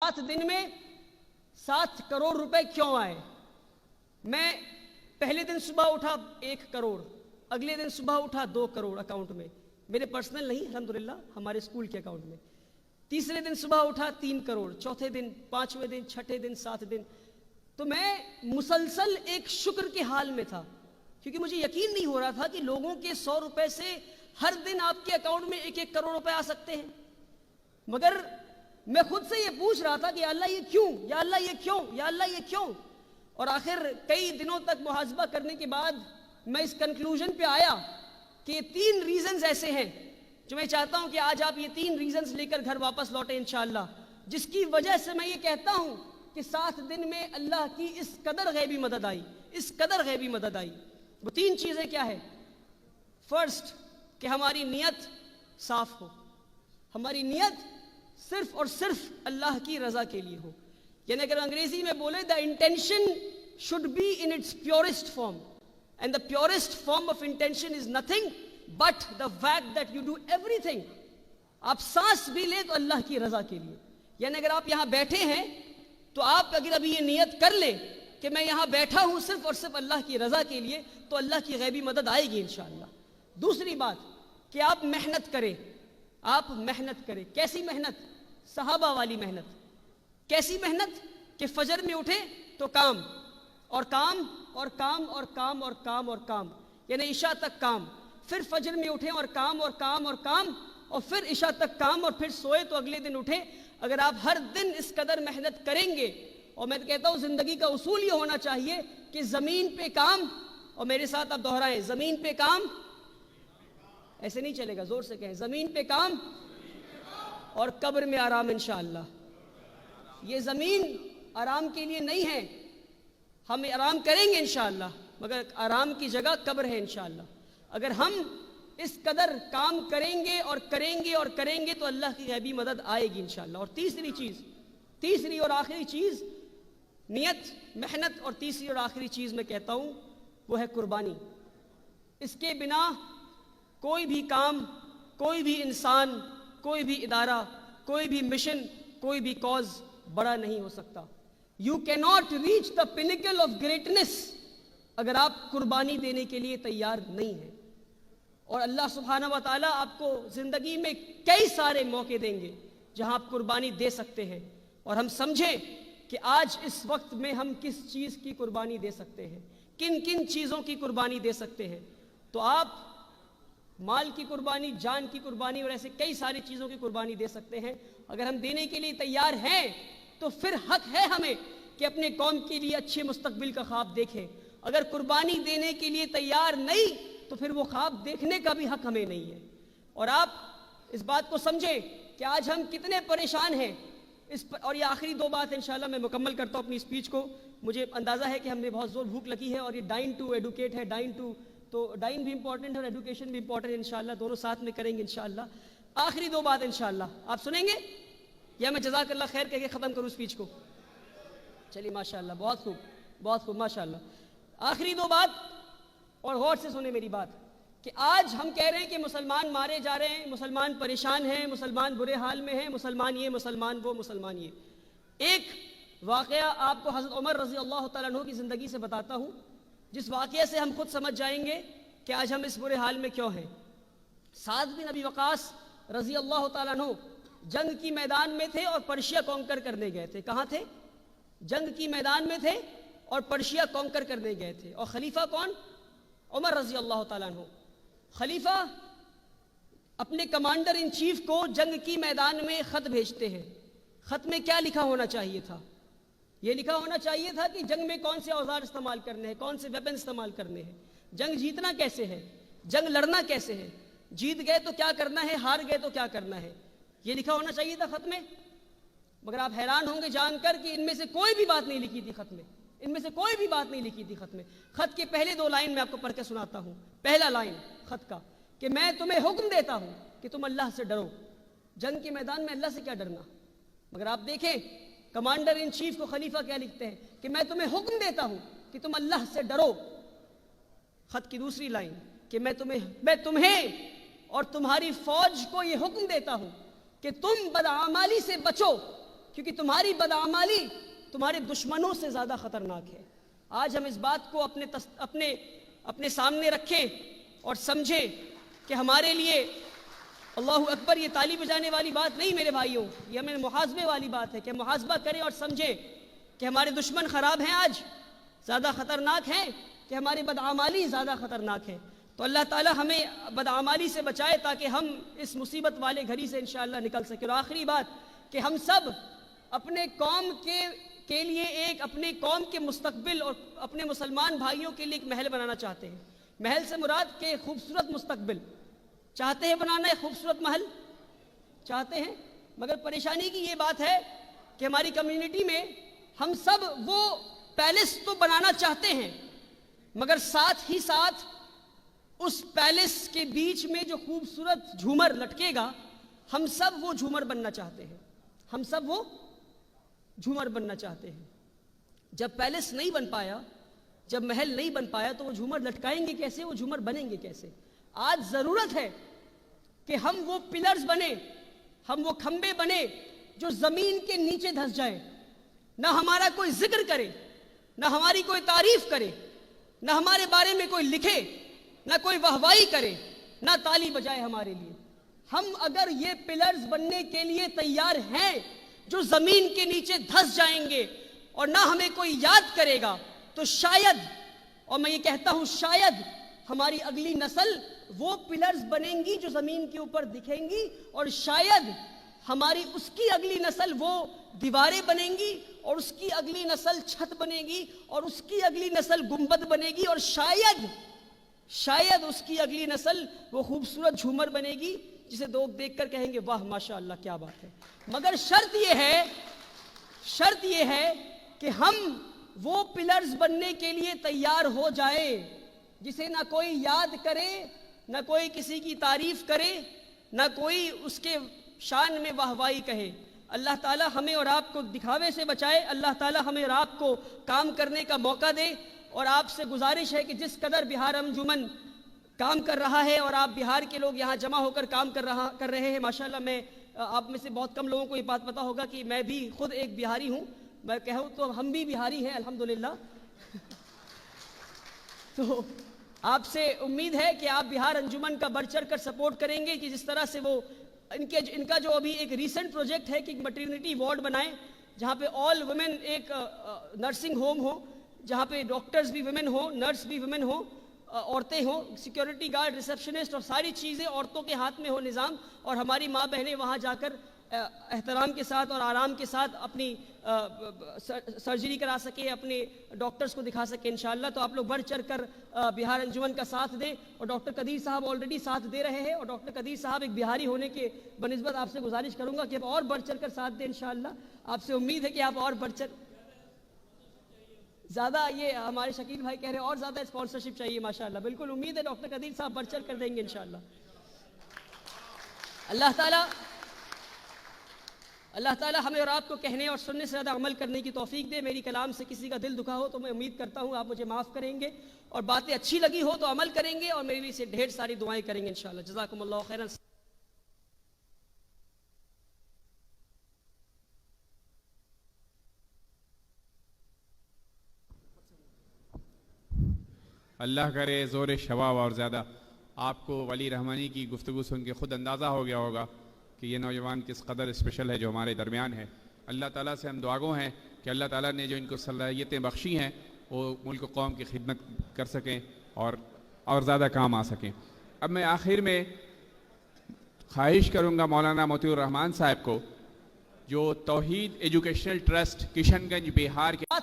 7 दिन में 7 करोड़ रुपए क्यों आए? मैं पहले दिन सुबह उठा 1 करोड़, अगले दिन सुबह उठा 2 करोड़ अकाउंट में, मेरे पर्सनल नहीं, अल्हम्दुलिल्लाह हमारे स्कूल के अकाउंट में। तीसरे दिन सुबह उठा 3 करोड़, चौथे दिन, 5वें दिन, छठे दिन, 7 दिन। तो मैं मुसलसल एक शुक्र के हाल में था, क्योंकि मुझे यकीन नहीं हो रहा था कि लोगों के 100 रुपए से हर दिन आपके अकाउंट में 1-1 करोड़ रुपए आ सकते हैं। मगर मैं खुद से ये पूछ रहा था कि या अल्लाह ये क्यों, या अल्लाह ये क्यों, या अल्लाह ये क्यों। और आखिर कई दिनों तक मुहासबा करने के बाद मैं इस कंक्लूजन पे आया कि ये 3 रीजंस ऐसे हैं जो मैं चाहता हूं कि आज आप ये 3 रीजंस लेकर घर वापस लौटे इंशाअल्लाह, जिसकी वजह से मैं ये कहता हूं कि 7 दिन में अल्लाह की इस कदर गैबी मदद आई, इस कदर गैबी मदद आई। वो 3 चीजें क्या है? फर्स्ट, कि हमारी नियत साफ हो, हमारी नियत सिर्फ और सिर्फ अल्लाह की रजा के लिए हो। यानी अगर अंग्रेजी में बोले, the intention should be in its purest form, and the purest form of intention is nothing but the fact that you do everything. आप सांस भी ले तो अल्लाह की रजा के लिए। यानी अगर आप यहां बैठे हैं तो आप अगर अभी ये नियत कर ले कि मैं यहां बैठा हूं सिर्फ और सिर्फ अल्लाह की रजा के लिए, तो अल्लाह की गैबी मदद आएगी इंशाअल्लाह। दूसरी बात कि आप मेहनत करें, आप मेहनत करें। कैसी मेहनत? सहाबा वाली मेहनत। कैसी मेहनत? कि फजर में उठे तो काम और काम और काम और काम और काम और काम, यानी इशा तक काम, फिर फजर में उठे और काम और काम और काम, और फिर इशा तक काम, और फिर सोए तो अगले दिन उठे। अगर आप हर दिन इस कदर मेहनत करेंगे, और मैं कहता हूं जिंदगी का उसूल ये होना चाहिए कि जमीन पे काम, और मेरे साथ आप दोहराएं, जमीन पे काम, ऐसे नहीं चलेगा, जोर से कहें, जमीन पे काम और कब्र में आराम इंशाअल्लाह। ये जमीन आराम के लिए नहीं है, हम आराम करेंगे इंशाअल्लाह, मगर आराम की जगह कब्र है इंशाअल्लाह। अगर हम इस कदर काम करेंगे और करेंगे और करेंगे तो अल्लाह की गैबी मदद आएगी इंशाअल्लाह। और तीसरी चीज, तीसरी और आखिरी चीज, नियत, मेहनत, और तीसरी और आखिरी चीज मैं कहता हूं वो है कुर्बानी। इसके बिना कोई भी काम, कोई भी इंसान, कोई भी इदारा, कोई भी मिशन, कोई भी कॉज बड़ा नहीं हो सकता। You can not reach the pinnacle of greatness अगर आप कुर्बानी देने के लिए तैयार नहीं हैं। और अल्लाह सुब्हानहू व तआला आपको जिंदगी में कई सारे मौके देंगे जहां आप कुर्बानी दे सकते हैं, और हम समझें कि आज इस वक्त में हम किस चीज की कुर्बानी दे सकते हैं, किन किन चीजों की कुर्बानी दे सकते हैं। तो आप माल की कुर्बानी, जान की कुर्बानी और ऐसे कई सारी चीजों की कुर्बानी दे सकते हैं। अगर हम देने के लिए तैयार हैं तो फिर हक है हमें कि अपने कौम के लिए अच्छे मुस्तकबिल का ख्वाब देखें। अगर कुर्बानी देने के लिए तैयार नहीं तो फिर वो ख्वाब देखने का भी हक हमें नहीं है। और आप इस बात को समझें कि आज हम कितने परेशान हैं इस पर। और ये आखिरी 2 बात इंशाल्लाह मैं मुकम्मल करता हूँ अपनी स्पीच को। मुझे अंदाज़ा है कि हमें बहुत ज़ोर भूख लगी है, और ये डाइन टू एडुकेट है, डाइन टू, तो डाइन भी इंपॉर्टेंट है और एजुकेशन भी इंपॉर्टेंट है इंशाल्लाह, दोनों साथ में करेंगे इंशाल्लाह। आखिरी 2 बात इंशाल्लाह आप सुनेंगे, या मैं जज़ाकल्लाह खैर कह के ख़त्म करूँ स्पीच को? चलिए माशाल्लाह, बहुत खूब, बहुत खूब, माशाल्लाह। आखिरी 2 बात, और गौर से सुने मेरी बात, कि आज हम कह रहे हैं कि मुसलमान मारे जा रहे हैं, मुसलमान परेशान हैं, मुसलमान बुरे हाल में हैं, मुसलमान ये, मुसलमान वो, मुसलमान ये। एक वाक़या आपको हज़रत उमर रज़ी अल्लाह तआला अन्हु की ज़िंदगी से बताता हूँ, जिस वाक़ये से हम खुद समझ जाएंगे कि आज हम इस बुरे हाल में क्यों हैं। साद बिन अबी वक़ास रज़ी अल्लाह तआला अन्हु जंग की मैदान में थे और पर्शिया कॉन्कर करने गए थे। कहाँ थे? जंग की मैदान में थे और पर्शिया कॉन्कर करने गए थे। और खलीफा कौन? उमर रज़ी अल्लाह तआला अन्हु। खलीफा अपने कमांडर इन चीफ को जंग की मैदान में ख़त भेजते हैं। ख़त में क्या लिखा होना चाहिए था? ये लिखा होना चाहिए था कि जंग में कौन से औजार इस्तेमाल करने हैं, कौन से वेपन इस्तेमाल करने हैं, जंग जीतना कैसे है, जंग लड़ना कैसे है, जीत गए तो क्या करना है, हार गए तो क्या करना है, ये लिखा होना चाहिए था खत में। मगर आप हैरान होंगे जानकर कि इनमें से कोई भी बात नहीं लिखी थी खत में, इनमें से कोई भी बात नहीं लिखी थी खत में। खत के पहले 2 लाइन मैं आपको पढ़ के सुनाता हूँ। पहला लाइन खत का कि मैं तुम्हें हुक्म देता हूँ कि तुम अल्लाह से डरो। जंग के मैदान में अल्लाह से क्या डरना। मगर आप देखें कमांडर इन चीफ को खलीफा क्या लिखते हैं कि मैं तुम्हें हुक्म देता हूं कि तुम अल्लाह से डरो। खत की दूसरी लाइन कि मैं तुम्हें और तुम्हारी फौज को यह हुक्म देता हूं कि तुम बदआमाली से बचो, کیونکہ تمہاری بدعمالی تمہارے دشمنوں سے زیادہ خطرناک ہے۔ آج ہم اس بات کو اپنے سامنے رکھیں اور سمجھیں کہ ہمارے لیے اللہ اکبر یہ تالی بجانے والی بات نہیں میرے بھائیوں، یہ ہمیں محاسبے والی بات ہے کہ محاسبہ کریں اور سمجھیں کہ ہمارے دشمن خراب ہیں، آج زیادہ خطرناک ہیں کہ ہماری بدعمالی زیادہ خطرناک ہے۔ تو اللہ تعالی ہمیں بدعمالی سے بچائے تاکہ ہم اس مصیبت والے گھڑی سے انشاءاللہ نکل سکیں۔ اور آخری بات کہ ہم سب اپنے قوم کے لیے اپنے قوم کے مستقبل اور اپنے مسلمان بھائیوں کے لیے ایک محل بنانا چاہتے ہیں۔ محل سے مراد کہ خوبصورت مستقبل چاہتے ہیں بنانا، ایک خوبصورت محل چاہتے ہیں، مگر پریشانی کی یہ بات ہے کہ ہماری کمیونٹی میں ہم سب وہ پیلس تو بنانا چاہتے ہیں، مگر ساتھ ہی ساتھ اس پیلس کے بیچ میں جو خوبصورت جھومر لٹکے گا، ہم سب وہ جھومر بننا چاہتے ہیں، ہم سب وہ جھومر بننا چاہتے ہیں۔ جب پیلس نہیں بن پایا، جب محل نہیں بن پایا تو وہ جھومر لٹکائیں گے کیسے، وہ جھومر بنیں گے کیسے؟ آج ضرورت ہے کہ ہم وہ پلرز بنیں، ہم وہ کھمبے بنیں جو زمین کے نیچے دھس جائیں، نہ ہمارا کوئی ذکر کرے، نہ ہماری کوئی تعریف کرے، نہ ہمارے بارے میں کوئی لکھے، نہ کوئی واہوائی کرے، نہ تالی بجائے ہمارے لیے۔ ہم اگر یہ پلرز بننے کے لیے تیار ہیں جو زمین کے نیچے دھس جائیں گے اور نہ ہمیں کوئی یاد کرے گا، تو شاید، اور میں یہ کہتا ہوں شاید، ہماری اگلی نسل وہ پلرز بنیں گی جو زمین کے اوپر دکھیں گی، اور شاید ہماری اس کی اگلی نسل وہ دیواریں بنیں گی، اور اس کی اگلی نسل چھت بنے گی، اور اس کی اگلی نسل گنبد بنے گی، اور شاید اس کی اگلی نسل وہ خوبصورت جھومر بنے گی جسے لوگ دیکھ کر کہیں گے واہ ماشاءاللہ کیا بات ہے۔ مگر شرط یہ ہے کہ ہم وہ پلرز بننے کے لیے تیار ہو جائیں جسے نہ کوئی یاد کرے، نہ کوئی کسی کی تعریف کرے، نہ کوئی اس کے شان میں واہوائی کہے۔ اللہ تعالی ہمیں اور آپ کو دکھاوے سے بچائے، اللہ تعالی ہمیں اور آپ کو کام کرنے کا موقع دے۔ اور آپ سے گزارش ہے کہ جس قدر بہار انجمن کام کر رہا ہے اور آپ بہار کے لوگ یہاں جمع ہو کر کام کر رہے ہیں، ماشاءاللہ میں آپ میں سے بہت کم لوگوں کو یہ بات پتہ ہوگا کہ میں بھی خود ایک بہاری ہوں، میں کہوں تو ہم بھی بہاری ہیں الحمدللہ۔ تو آپ سے امید ہے کہ آپ بہار انجمن کا بڑھ چڑھ کر سپورٹ کریں گے کہ جس طرح سے وہ ان کا جو ابھی ایک ریسنٹ پروجیکٹ ہے کہ ایک میٹرنٹی وارڈ بنائیں جہاں پہ آل ویمن، ایک نرسنگ ہوم ہو جہاں پہ ڈاکٹرز بھی ویمن ہوں، نرس بھی ویمن ہوں، عورتیں ہوں، سیکیورٹی گارڈ، ریسیپشنسٹ، اور ساری چیزیں عورتوں کے ہاتھ میں ہو نظام، اور ہماری ماں بہنیں وہاں جا کر احترام کے ساتھ اور آرام کے ساتھ اپنی سرجری کرا سکیں، اپنے ڈاکٹرز کو دکھا سکیں انشاءاللہ۔ تو آپ لوگ بڑھ چڑھ کر بہار انجمن کا ساتھ دیں، اور ڈاکٹر قدیر صاحب آلریڈی ساتھ دے رہے ہیں، اور ڈاکٹر قدیر صاحب ایک بہاری ہونے کے بنسبت آپ سے گزارش کروں گا کہ آپ اور بڑھ چڑھ کر ساتھ دیں انشاءاللہ۔ آپ سے امید ہے کہ آپ اور بڑھ چڑھ زیادہ، یہ ہمارے شکیل بھائی کہہ رہے ہیں اور زیادہ اسپانسرشپ چاہیے ماشاءاللہ، بالکل امید ہے ڈاکٹر قدیر صاحب بڑھ چڑھ کر دیں گے انشاءاللہ۔ اللہ تعالیٰ ہمیں اور آپ کو کہنے اور سننے سے زیادہ عمل کرنے کی توفیق دے۔ میری کلام سے کسی کا دل دکھا ہو تو میں امید کرتا ہوں آپ مجھے معاف کریں گے، اور باتیں اچھی لگی ہو تو عمل کریں گے، اور میرے لیے سے ڈھیر ساری دعائیں کریں گے انشاءاللہ۔ جزاکم اللہ خیرا۔ اللہ کرے زور شباب اور زیادہ۔ آپ کو ولی رحمانی کی گفتگو سن کے خود اندازہ ہو گیا ہوگا کہ یہ نوجوان کس قدر اسپیشل ہے جو ہمارے درمیان ہے۔ اللہ تعالیٰ سے ہم دعا گو ہیں کہ اللہ تعالیٰ نے جو ان کو صلاحیتیں بخشی ہیں وہ ملک و قوم کی خدمت کر سکیں اور زیادہ کام آ سکیں۔ اب میں آخر میں خواہش کروں گا مولانا مطیع الرحمان صاحب کو، جو توحید ایجوکیشنل ٹرسٹ کشن گنج بہار کے